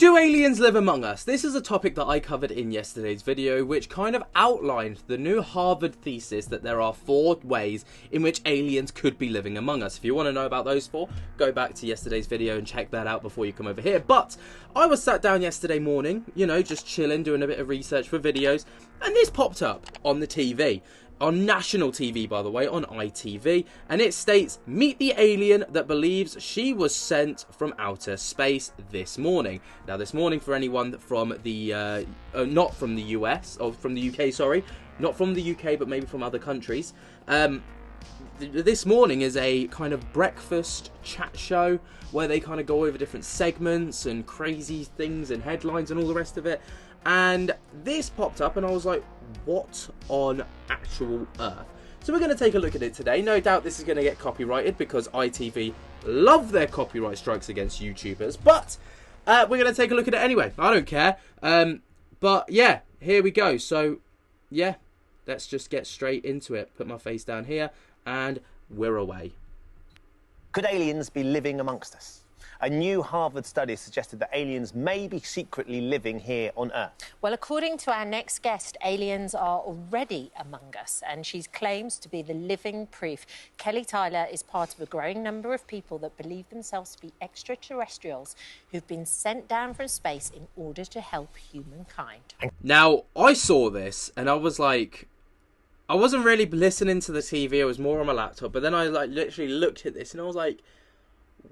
Do aliens live among us? This is a topic that I covered in yesterday's video, which kind of outlined the new Harvard thesis that there are 4 ways in which aliens could be living among us. If you want to know about those 4, go back to yesterday's video and check that out before you come over here. But I was sat down yesterday morning, you know, just chilling, doing a bit of research for videos, and this popped up on the TV. On national TV, by the way, on ITV, and it states, meet the alien that believes she was sent from outer space this morning. Now, this morning, for anyone from the, not from the US, or from the UK, sorry, not from the UK, but maybe from other countries, this morning is a kind of breakfast chat show where they kind of go over different segments and crazy things and headlines and all the rest of it. And this popped up and I was like, what on actual earth? So we're going to take a look at it today. No doubt this is going to get copyrighted because ITV love their copyright strikes against YouTubers. But we're going to take a look at it anyway. I don't care. But yeah, here we go. So yeah, let's just get straight into it. Put my face down here and we're away. Could aliens be living amongst us? A new Harvard study suggested that aliens may be secretly living here on Earth. Well, according to our next guest, aliens are already among us, and she claims to be the living proof. Kelly Tyler is part of a growing number of people that believe themselves to be extraterrestrials who've been sent down from space in order to help humankind. Now, I saw this and I was like, I wasn't really listening to the TV, I was more on my laptop, but then I literally looked at this and I was like,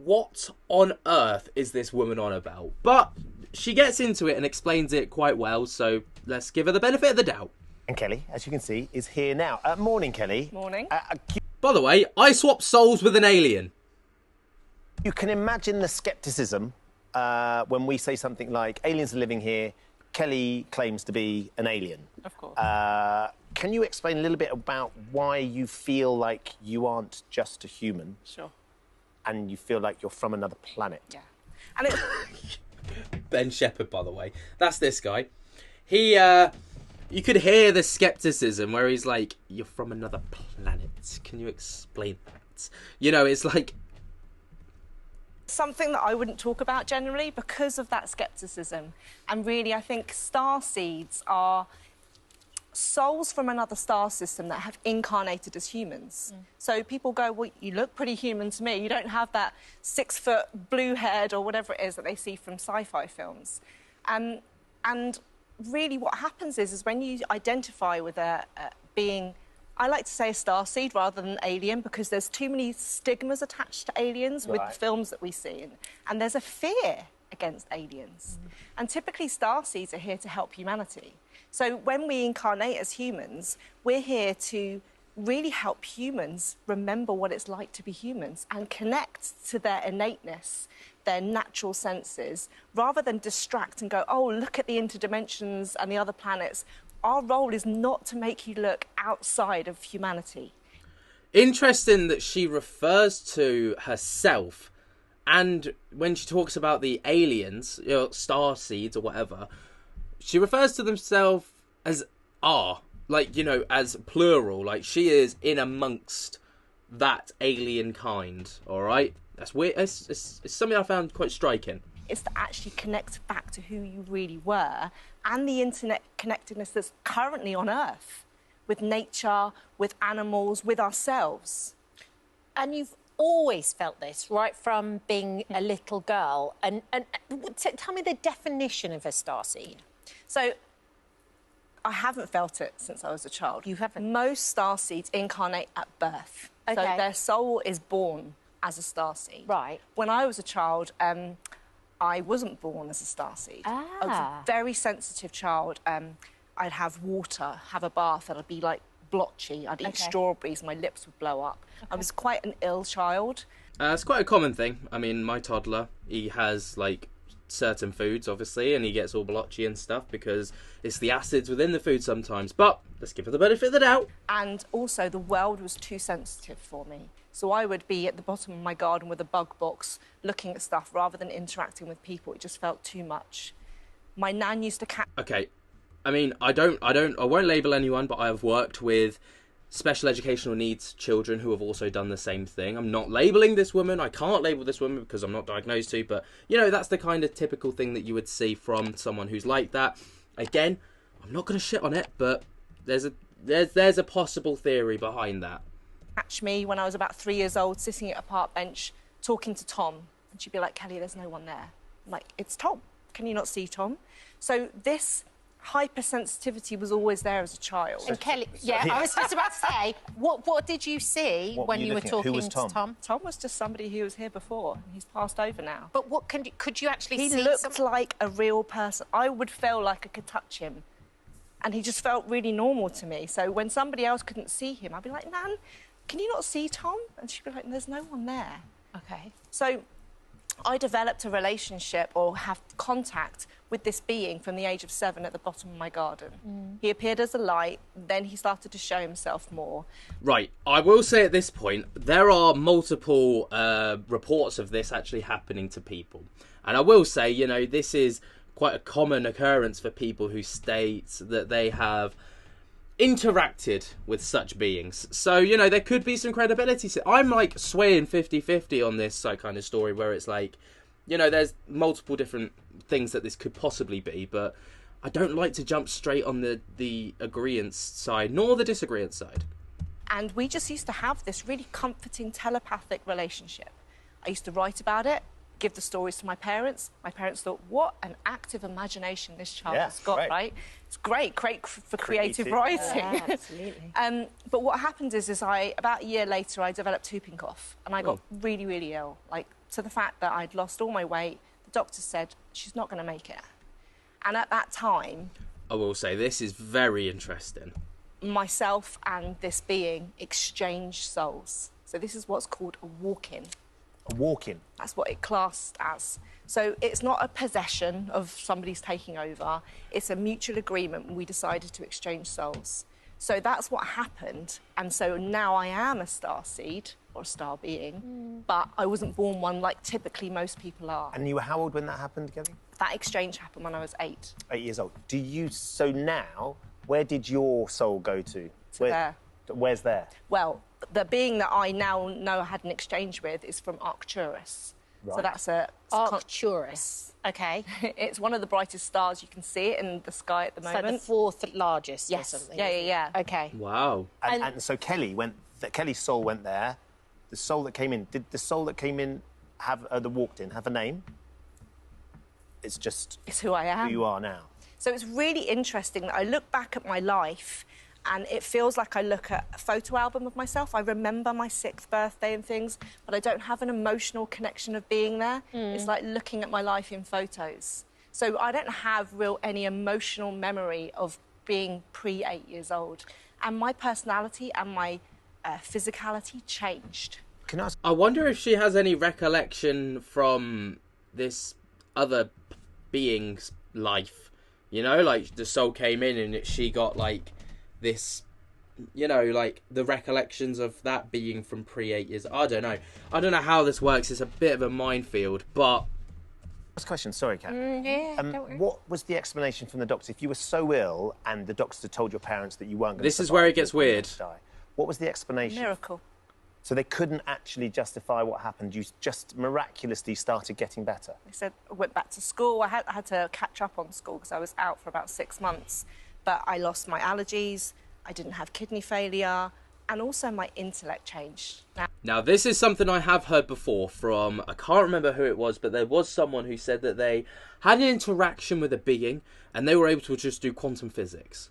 what on earth is this woman on about? But she gets into it and explains it quite well, so let's give her the benefit of the doubt. And Kelly, as you can see, is here now. Morning, Kelly. Morning. By the way, I swapped souls with an alien. You can imagine the scepticism when we say something like, aliens are living here, Kelly claims to be an alien. Of course. Can you explain a little bit about why you feel like you aren't just a human? Sure. And you feel like you're from another planet? Yeah. And it's... Ben Shepherd, by the way. That's this guy. He, you could hear the skepticism where he's like, you're from another planet. Can you explain that? You know, it's like... something that I wouldn't talk about generally because of that skepticism. And really, I think starseeds are souls from another star system that have incarnated as humans. So people go, well, you look pretty human to me. You don't have that 6-foot blue head or whatever it is that they see from sci-fi films. And really what happens is when you identify with a being, I like to say a starseed rather than an alien because there's too many stigmas attached to aliens with the films that we see. And there's a fear against aliens. And typically starseeds are here to help humanity. So when we incarnate as humans, we're here to really help humans remember what it's like to be humans and connect to their innateness, their natural senses, rather than distract and go, oh, look at the interdimensions and the other planets. Our role is not to make you look outside of humanity. Interesting that she refers to herself, and when she talks about the aliens, you know, star seeds or whatever, she refers to themselves as are, like, you know, as plural, like she is in amongst that alien kind, all right? That's weird. It's something I found quite striking. It's to actually connect back to who you really were and the internet connectedness that's currently on Earth with nature, with animals, with ourselves. And you've always felt this, right from being a little girl. And tell me the definition of a starseed. So, I haven't felt it since I was a child. You haven't? Most starseeds incarnate at birth. Okay. So their soul is born as a starseed. Right. When I was a child, I wasn't born as a starseed. I was a very sensitive child. I'd have water, have a bath, and I'd be like blotchy. I'd eat strawberries, my lips would blow up. I was quite an ill child. It's quite a common thing. I mean, my toddler, he has, like, certain foods, obviously, and he gets all blotchy and stuff because it's the acids within the food sometimes. But let's give her the benefit of the doubt. And also, the world was too sensitive for me. So I would be at the bottom of my garden with a bug box looking at stuff rather than interacting with people. It just felt too much. My nan used to catch... Okay, I mean, I won't label anyone, but I have worked with special educational needs children who have also done the same thing. I'm not labelling this woman. I can't label this woman because I'm not diagnosed to, but, you know, that's the kind of typical thing that you would see from someone who's like that. Again, I'm not going to shit on it, but there's a possible theory behind that. Catch me when I was about 3 years old, sitting at a park bench, talking to Tom, and she'd be like, Kelly, there's no one there. I'm like, it's Tom. Can you not see Tom? So this hypersensitivity was always there as a child. And Kelly, yeah, I was just about to say, what did you see when you were talking to Tom? Tom was just somebody who was here before. He's passed over now. But what could you actually see? He looked like a real person. I would feel like I could touch him. And he just felt really normal to me. So when somebody else couldn't see him, I'd be like, Nan, can you not see Tom? And she'd be like, there's no one there. Okay. So I developed a relationship or have contact with this being from the age of 7 at the bottom of my garden. He appeared as a light, then he started to show himself more. Right, I will say at this point, there are multiple reports of this actually happening to people. And I will say, you know, this is quite a common occurrence for people who state that they have interacted with such beings. So, you know, there could be some credibility. I'm like swaying 50-50 on this kind of story where it's like, you know, there's multiple different things that this could possibly be, but I don't like to jump straight on the agreeance side nor the disagreeance side. And we just used to have this really comforting telepathic relationship. I used to write about it, give the stories to my parents. My parents thought, what an active imagination this child has got, right? It's great for creative writing. Yeah, absolutely. But what happened is about a year later, I developed whooping cough, and I got really, really ill, like to the fact that I'd lost all my weight. The doctor said, she's not going to make it. And at that time, I will say this is very interesting. Myself and this being exchanged souls. So this is what's called a walk-in. A walk-in? That's what it classed as. So it's not a possession of somebody's taking over. It's a mutual agreement when we decided to exchange souls. So that's what happened. And so now I am a starseed, or a star being, but I wasn't born one like typically most people are. And you were how old when that happened, Kelly? That exchange happened when I was 8. 8 years old. So now, where did your soul go to? There. Where's there? Well, the being that I now know I had an exchange with is from Arcturus. Right. So that's a... Arcturus. Okay. It's one of the brightest stars. You can see it in the sky at the moment. So the 4th largest Yes. or something. Yeah. Okay. Wow. And so Kelly's soul went there. The soul that came in, did the soul that came in that walked in have a name? It's just... It's who I am. Who you are now. So it's really interesting that I look back at my life and it feels like I look at a photo album of myself. I remember my 6th birthday and things, but I don't have an emotional connection of being there. It's like looking at my life in photos. So I don't have any emotional memory of being pre-8 years old. And my personality and my physicality changed. Can I ask... I wonder if she has any recollection from this other being's life. You know, like the soul came in and she got like this, you know, like the recollections of that being from pre-8 years. I don't know how this works. It's a bit of a minefield, but... Last question, sorry, Kat. Yeah, don't worry. What was the explanation from the doctor? If you were so ill and the doctor told your parents that you weren't going to This is where it gets weird. What was the explanation? Miracle. So they couldn't actually justify what happened. You just miraculously started getting better. They said I went back to school. I had to catch up on school because I was out for about 6 months. But I lost my allergies, I didn't have kidney failure, and also my intellect changed. Now, this is something I have heard before from, I can't remember who it was, but there was someone who said that they had an interaction with a being and they were able to just do quantum physics.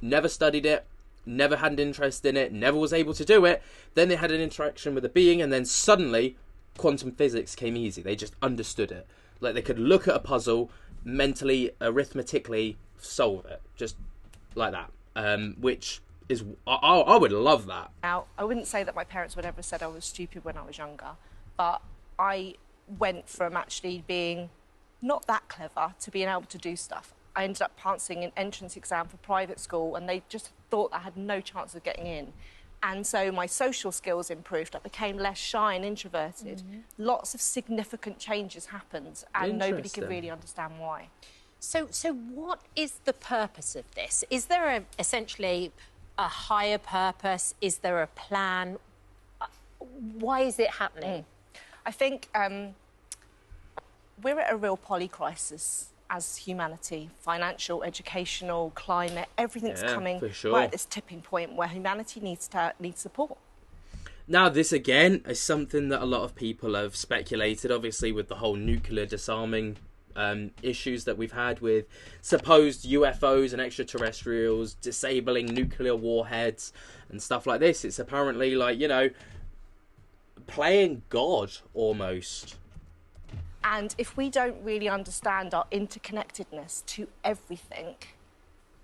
Never studied it, never had an interest in it, never was able to do it. Then they had an interaction with a being and then suddenly quantum physics came easy. They just understood it. Like they could look at a puzzle, mentally, arithmetically solve it. Just like that. Which is, I would love that. Now, I wouldn't say that my parents would ever have said I was stupid when I was younger, but I went from actually being not that clever to being able to do stuff. I ended up passing an entrance exam for private school and they just thought I had no chance of getting in. And so my social skills improved. I became less shy and introverted. Lots of significant changes happened and nobody could really understand why. So what is the purpose of this? Is there essentially a higher purpose? Is there a plan? Why is it happening? I think we're at a real polycrisis as humanity. Financial, educational, climate, everything's coming. For sure. We're at this tipping point where humanity needs support. Now, this again is something that a lot of people have speculated, obviously, with the whole nuclear disarming issues that we've had with supposed UFOs and extraterrestrials disabling nuclear warheads and stuff like this. It's apparently like, you know, playing God almost. And if we don't really understand our interconnectedness to everything,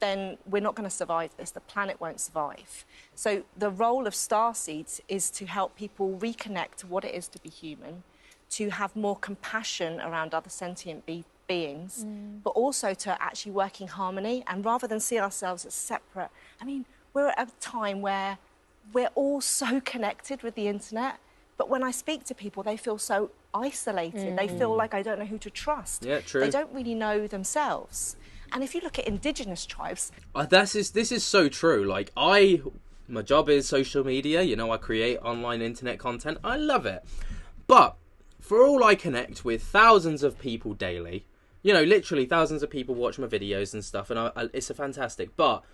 then we're not going to survive this. The planet won't survive. So the role of starseeds is to help people reconnect to what it is to be human, to have more compassion around other sentient beings, but also to actually work in harmony. And rather than see ourselves as separate, I mean, we're at a time where we're all so connected with the internet, but when I speak to people, they feel so isolated. They feel like I don't know who to trust. Yeah, true. They don't really know themselves. And if you look at indigenous tribes... This is so true. Like, my job is social media. You know, I create online internet content. I love it. But for all I connect with thousands of people daily, you know, literally thousands of people watch my videos and stuff, and it's a fantastic. But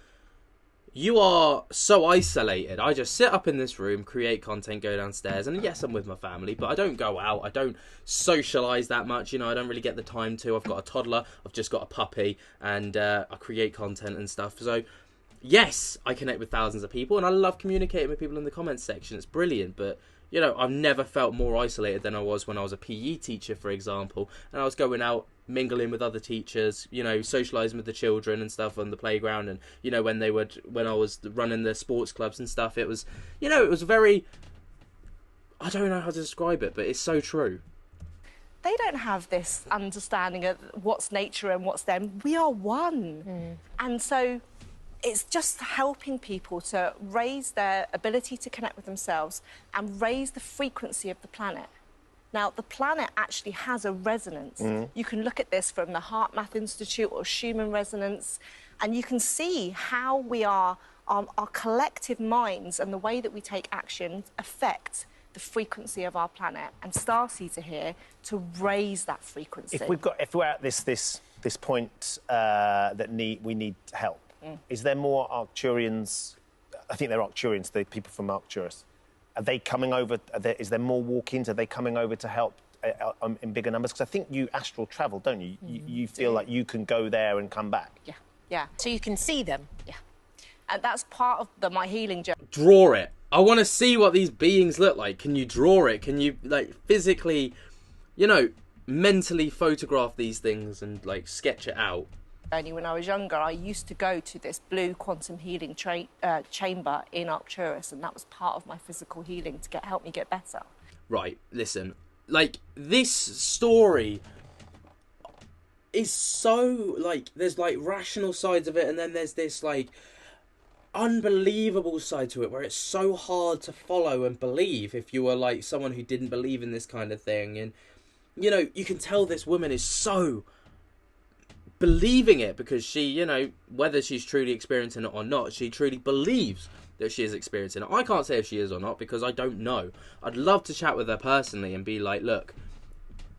you are so isolated. I just sit up in this room, create content, go downstairs, and yes, I'm with my family, but I don't go out. I don't socialise that much. You know, I don't really get the time to. I've got a toddler. I've just got a puppy, and I create content and stuff. So, yes, I connect with thousands of people, and I love communicating with people in the comments section. It's brilliant, but you know, I've never felt more isolated than I was when I was a PE teacher, for example, and I was going out, mingling with other teachers, you know, socialising with the children and stuff on the playground, and, you know, when I was running the sports clubs and stuff, it was, you know, it was very, I don't know how to describe it, but it's so true. They don't have this understanding of what's nature and what's them. We are one. And so it's just helping people to raise their ability to connect with themselves and raise the frequency of the planet. Now, the planet actually has a resonance. You can look at this from the Heart Math Institute or Schumann resonance, and you can see how we are, our collective minds and the way that we take action affect the frequency of our planet. And starseeds are here to raise that frequency. If we're at this point that we need help, is there more Arcturians? I think they're Arcturians, the people from Arcturus. Are they coming over? Is there more walk-ins? Are they coming over to help in bigger numbers? Because I think you astral travel, don't you? You feel like you can go there and come back. Yeah. So you can see them? Yeah. And that's part of my healing journey. Draw it. I want to see what these beings look like. Can you draw it? Can you, like, physically, you know, mentally photograph these things and, like, sketch it out? Only when I was younger, I used to go to this blue quantum healing chamber in Arcturus, and that was part of my physical healing to help me get better. Right, listen, like, this story is so, like, there's, like, rational sides of it, and then there's this, like, unbelievable side to it where it's so hard to follow and believe if you were, like, someone who didn't believe in this kind of thing. And, you know, you can tell this woman is so believing it because she, you know, whether she's truly experiencing it or not, she truly believes that she is experiencing it. I can't say if she is or not because I don't know. I'd love to chat with her personally and be like, look,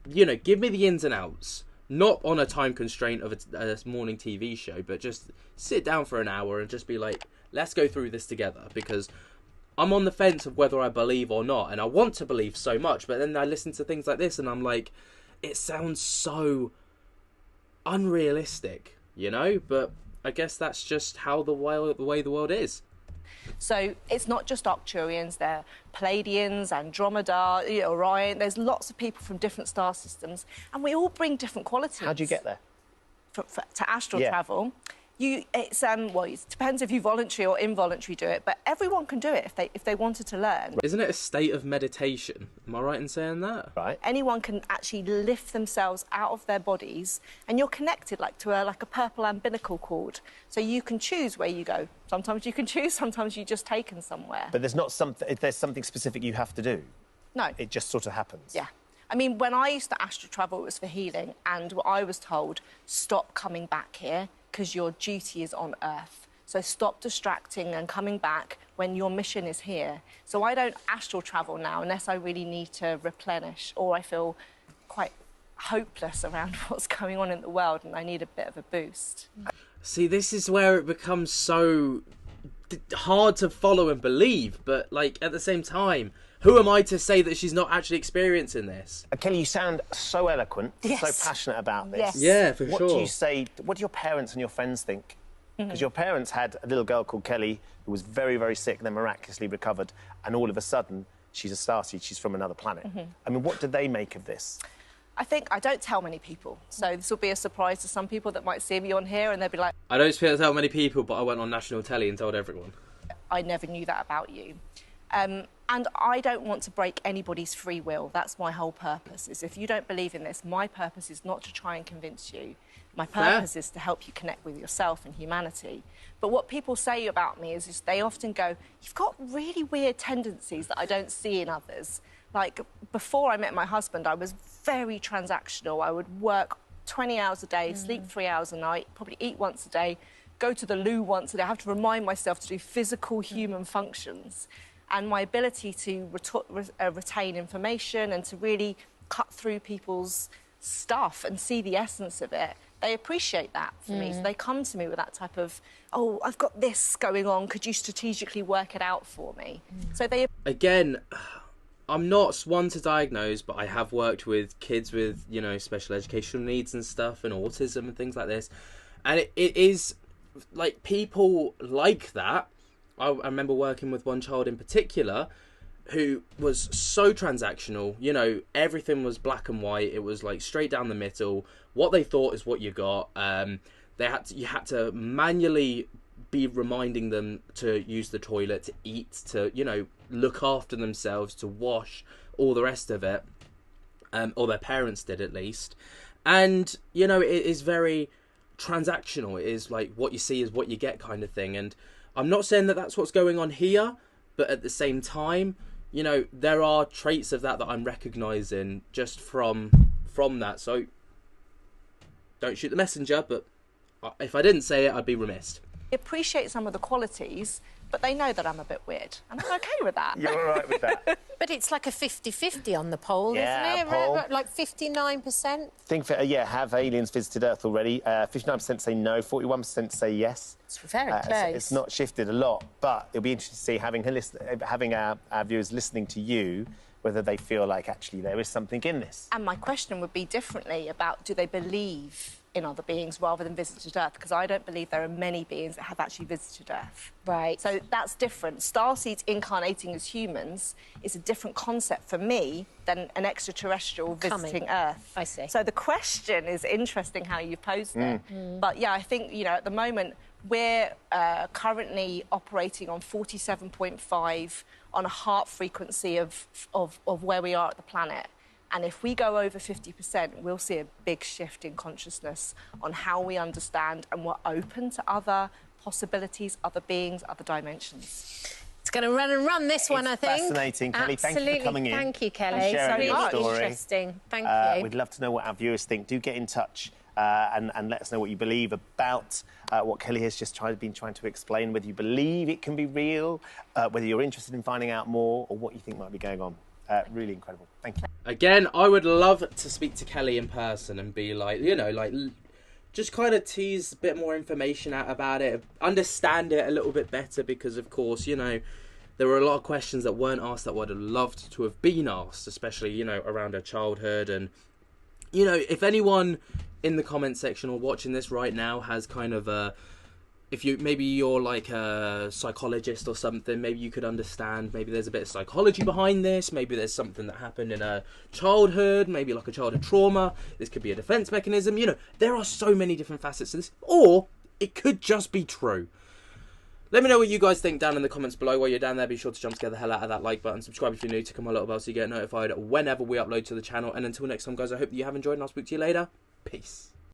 you know, give me the ins and outs, not on a time constraint of a morning TV show, but just sit down for an hour and just be like, let's go through this together, because I'm on the fence of whether I believe or not, and I want to believe so much, but then I listen to things like this and I'm like, it sounds so unrealistic, you know? But I guess that's just how the way the world is. So it's not just Arcturians, they're Pleiadians, Andromeda, Orion. There's lots of people from different star systems, and we all bring different qualities. How do you get there? To astral travel. Well, it depends if you voluntary or involuntary do it, but everyone can do it if they wanted to learn. Isn't it a state of meditation? Am I right in saying that? Right. Anyone can actually lift themselves out of their bodies, and you're connected to a purple umbilical cord. So you can choose where you go. Sometimes you can choose, sometimes you're just taken somewhere. But there's not something. If there's something specific you have to do. No. It just sort of happens. Yeah. I mean, when I used to astral travel, it was for healing, and I was told, stop coming back here, because your duty is on Earth. So stop distracting and coming back when your mission is here. So I don't astral travel now unless I really need to replenish or I feel quite hopeless around what's going on in the world and I need a bit of a boost. See, this is where it becomes so hard to follow and believe, but like at the same time, who am I to say that she's not actually experiencing this? Kelly, you sound so eloquent, Yes. so passionate about this. Yes. Yeah, for What sure. do you say? What do your parents and your friends think? Because your parents had a little girl called Kelly who was very, very sick, then miraculously recovered, and all of a sudden she's a starseed. She's from another planet. I mean, what do they make of this? I think I don't tell many people, so this will be a surprise to some people that might see me on here and they'll be like, I don't speak to tell many people, but I went on national telly and told everyone. I never knew that about you. And I don't want to break anybody's free will. That's my whole purpose, is if you don't believe in this, my purpose is not to try and convince you. My purpose is to help you connect with yourself and humanity. But what people say about me is they often go, you've got really weird tendencies that I don't see in others. Like, before I met my husband, I was very transactional. I would work 20 hours a day, sleep 3 hours a night, probably eat once a day, go to the loo once a day. I have to remind myself to do physical human functions. And my ability to retain information and to really cut through people's stuff and see the essence of it, they appreciate that for me. So they come to me with that type of, oh, I've got this going on, could you strategically work it out for me? So they... Again, I'm not one to diagnose, but I have worked with kids with, you know, special educational needs and stuff and autism and things like this. And it is, like, people like that. I remember working with one child in particular who was so transactional. You know, everything was black and white. It was, like, straight down the middle. What they thought is what you got. You had to manually be reminding them to use the toilet, to eat, to, you know, look after themselves, to wash, all the rest of it. Or their parents did, at least. And, you know, it is very transactional. It is like what you see is what you get kind of thing. And I'm not saying that that's what's going on here, but at the same time, you know, there are traits of that I'm recognising just from that. So don't shoot the messenger, but if I didn't say it, I'd be remiss. appreciate some of the qualities, but they know that I'm a bit weird, and I'm okay with that. You're all right with that? But it's like a 50-50 on the poll, Yeah, isn't it? poll. Like 59%. Think for, have aliens visited Earth already? 59% say no, 41% say yes. It's very So close. it's not shifted a lot, but it'll be interesting to see, having our viewers listening to you, whether they feel like actually there is something in this. And my question would be differently about, do they believe in other beings rather than visited Earth? Because I don't believe there are many beings that have actually visited Earth. Right. So that's different. Starseeds incarnating as humans is a different concept for me than an extraterrestrial visiting Earth. I see. So the question is interesting how you posed it. But yeah, I think, you know, at the moment, we're currently operating on 47.5 on a heart frequency of where we are at the planet. And if we go over 50%, we'll see a big shift in consciousness on how we understand, and we're open to other possibilities, other beings, other dimensions. It's going to run and run this one, I think. Fascinating, Kelly. Absolutely. Thank you for coming in. Thank you, Kelly. and sharing It's your really story. interesting. Thank you. We'd love to know what our viewers think. Do get in touch and let us know what you believe about what Kelly has just been trying to explain, whether you believe it can be real, whether you're interested in finding out more, or what you think might be going on. Really incredible. Thank you. Again, I would love to speak to Kelly in person and be like, you know, like, just kind of tease a bit more information out about it, understand it a little bit better, because, of course, you know, there were a lot of questions that weren't asked that I would have loved to have been asked, especially, you know, around her childhood. And, you know, if anyone in the comment section or watching this right now has kind of a... maybe you're like a psychologist or something, maybe you could understand, maybe there's a bit of psychology behind this, maybe there's something that happened in a childhood, maybe like a childhood trauma, this could be a defense mechanism, you know, there are so many different facets to this, or it could just be true. Let me know what you guys think down in the comments below. While you're down there, be sure to jump scare the hell out of that like button, subscribe if you're new, tick on my little bell so you get notified whenever we upload to the channel, and until next time guys, I hope that you have enjoyed and I'll speak to you later. Peace.